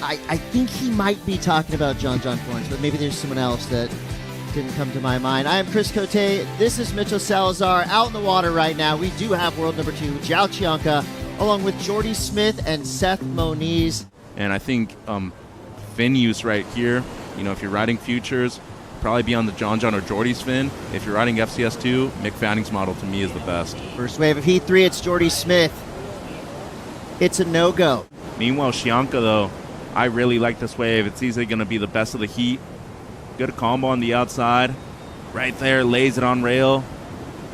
I think he might be talking about John Florence, but maybe there's someone else that didn't come to my mind. I am Chris Cote. This is Mitchell Salazar out in the water right now. We do have world number 2, J.Chianca, along with J.Smith and S.Moniz. And I think fin use right here, you know, if you're riding futures, probably be on the John or Jordy's fin. If you're riding FCS2, Mick Fanning's model to me is the best. First wave of Heat 3, it's J.Smith. It's a no-go. Meanwhile, Chianca, though, I really like this wave. It's easily going to be the best of the heat. Good combo on the outside. Right there, lays it on rail.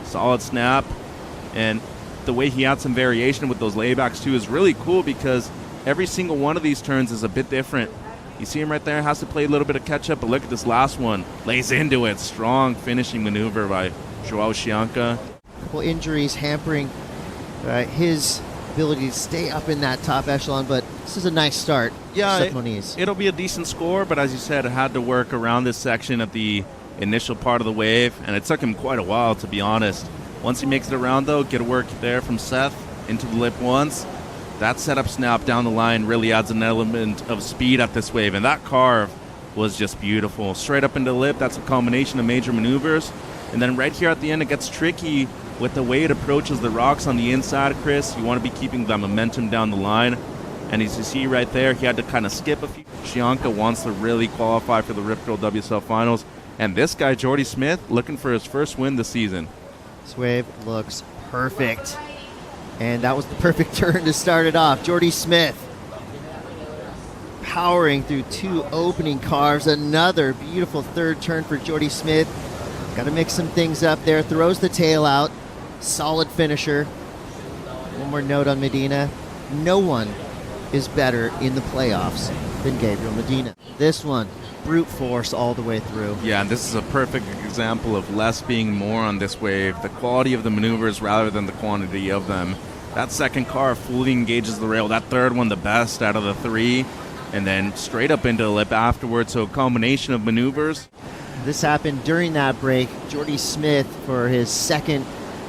Solid snap. And the way he had some variation with those laybacks, too, is really cool because every single one of these turns is a bit different. You see him right there, has to play a little bit of catch-up, but look at this last one. Lays into it. Strong finishing maneuver by J.Chianca. A couple injuries hampering his ability to stay up in that top echelon, but this is a nice start. Yeah, S.Moniz. It'll be a decent score, but as you said, it had to work around this section at the initial part of the wave, and it took him quite a while, to be honest. Once he makes it around, though, get a work there from Seth into the lip once. That setup snap down the line really adds an element of speed at this wave, and that carve was just beautiful. Straight up into the lip, that's a combination of major maneuvers, and then right here at the end, it gets tricky with the way it approaches the rocks on the inside, Chris. You want to be keeping that momentum down the line. And as you see right there, he had to kind of skip a few. Chianca wants to really qualify for the Rip Curl WSL Finals. And this guy, J.Smith, looking for his first win this season. This wave looks perfect. And that was the perfect turn to start it off. J.Smith powering through 2 opening carves. Another beautiful third turn for J.Smith. Got to mix some things up there. Throws the tail out. Solid finisher. One more note on Medina. No one is better in the playoffs than Gabriel Medina. This one, brute force all the way through. Yeah, and this is a perfect example of less being more on this wave. The quality of the maneuvers rather than the quantity of them. That second car fully engages the rail. That third one, the best out of the 3. And then straight up into the lip afterwards. So a combination of maneuvers. This happened during that break. J.Smith for his second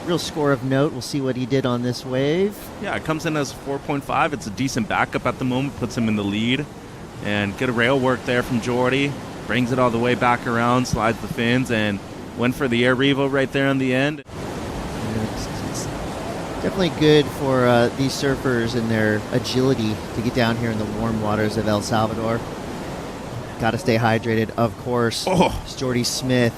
real score of note. We'll see what he did on this wave. Yeah, it comes in as 4.5. It's a decent backup at the moment, puts him in the lead. And good rail work there from Jordy. Brings it all the way back around, slides the fins, and went for the air revo right there in the end. It's definitely good for these surfers and their agility to get down here in the warm waters of El Salvador. Got to stay hydrated, of course. Oh. It's J.Smith.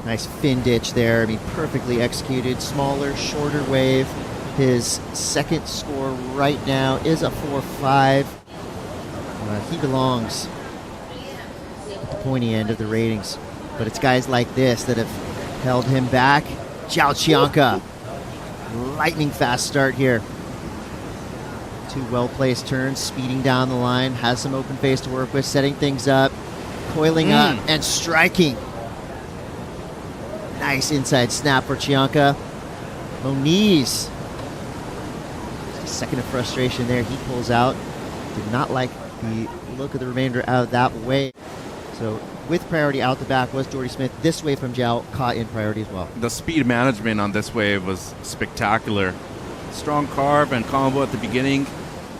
Nice fin ditch there. I mean, perfectly executed. Smaller, shorter wave. His second score right now is a 4.5. He belongs at the pointy end of the ratings. But it's guys like this that have held him back. J.Chianca. Lightning fast start here. 2 well-placed turns, speeding down the line. Has some open face to work with, setting things up. Coiling up and striking. Nice inside snap for Chianca. Moniz. Second of frustration there. He pulls out. Did not like the look of the remainder out of that wave. So with priority out the back was J.Smith. This wave from Joao caught in priority as well. The speed management on this wave was spectacular. Strong carve and combo at the beginning.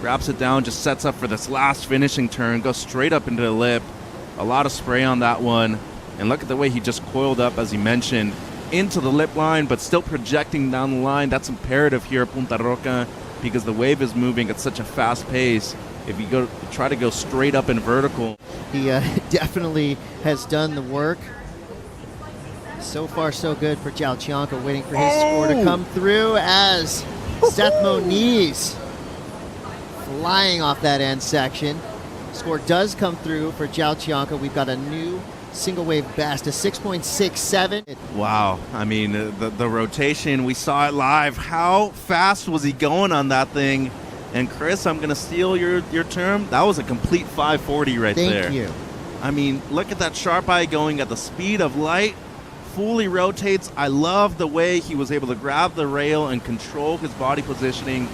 Wraps it down, just sets up for this last finishing turn. Goes straight up into the lip. A lot of spray on that one. And look at the way he just coiled up, as he mentioned, into the lip line, but still projecting down the line. That's imperative here at Punta Roca because the wave is moving at such a fast pace. If you try to go straight up and vertical. He definitely has done the work. So far, so good for J.Chianca, waiting for his score to come through as S.Moniz flying off that end section. Score does come through for J.Chianca. We've got a new single wave best, a 6.67. Wow. I mean, the rotation, we saw it live. How fast was he going on that thing? And Chris, I'm going to steal your term. That was a complete 540 right there. Thank you. I mean, look at that sharp eye going at the speed of light. Fully rotates. I love the way he was able to grab the rail and control his body positioning.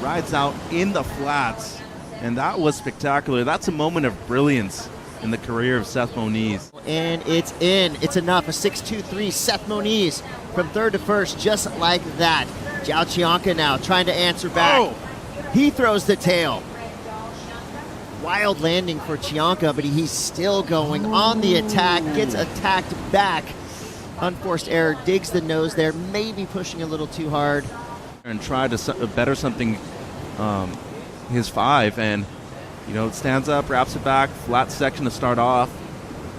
Rides out in the flats. And that was spectacular. That's a moment of brilliance in the career of S.Moniz. And it's in. It's enough. A 6.23 S.Moniz from third to first, just like that. J.Chianca now trying to answer back. Oh. He throws the tail. wild landing for Chianca, but he's still going on the attack, gets attacked back. Unforced error, digs the nose there, maybe pushing a little too hard. And try to better something, his 5, and stands up, wraps it back, flat section to start off.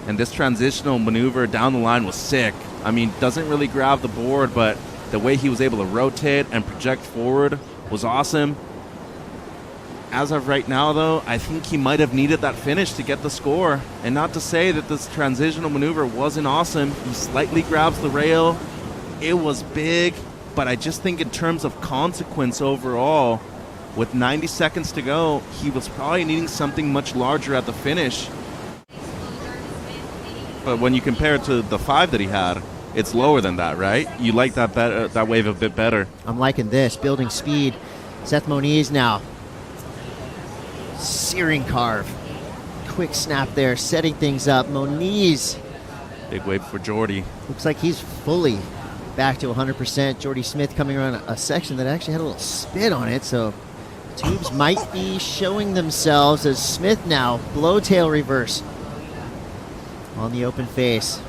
And this transitional maneuver down the line was sick. I mean, doesn't really grab the board, but the way he was able to rotate and project forward was awesome. As of right now, though, I think he might have needed that finish to get the score. And not to say that this transitional maneuver wasn't awesome. He slightly grabs the rail. It was big, but I just think in terms of consequence overall, with 90 seconds to go, he was probably needing something much larger at the finish. But when you compare it to the 5 that he had, it's lower than that, right? You like that wave a bit better. I'm liking this, building speed. S.Moniz now. Searing carve. Quick snap there, setting things up. Moniz. Big wave for Jordy. Looks like he's fully back to 100%. J.Smith coming around a section that actually had a little spin on it, so tubes might be showing themselves as Smith now, blowtail reverse on the open face.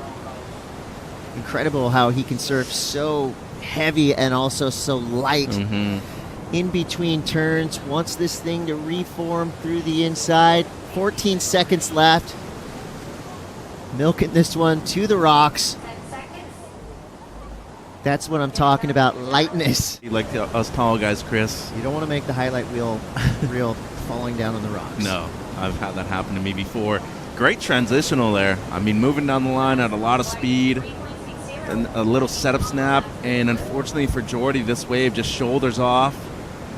Incredible how he can surf so heavy and also so light. In between turns, wants this thing to reform through the inside. 14 seconds left. Milking this one to the rocks. That's what I'm talking about, lightness. You like us tall guys, Chris. You don't want to make the highlight reel falling down on the rocks. No, I've had that happen to me before. Great transitional there. I mean, moving down the line at a lot of speed. And a little setup snap. And unfortunately for Jordy, this wave just shoulders off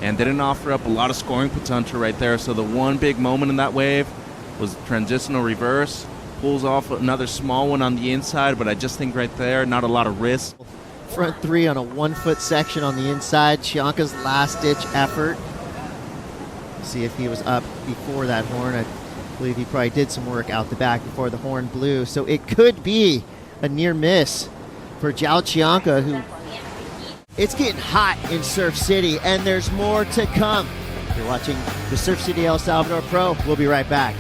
and didn't offer up a lot of scoring potential right there. So the one big moment in that wave was transitional reverse. Pulls off another small one on the inside, but I just think right there, not a lot of risk. Front 3 on a 1-foot section on the inside. Chianca's last-ditch effort. See if he was up before that horn. I believe he probably did some work out the back before the horn blew. So it could be a near miss for J.Chianca, who... It's getting hot in Surf City, and there's more to come. You're watching the Surf City El Salvador Pro. We'll be right back.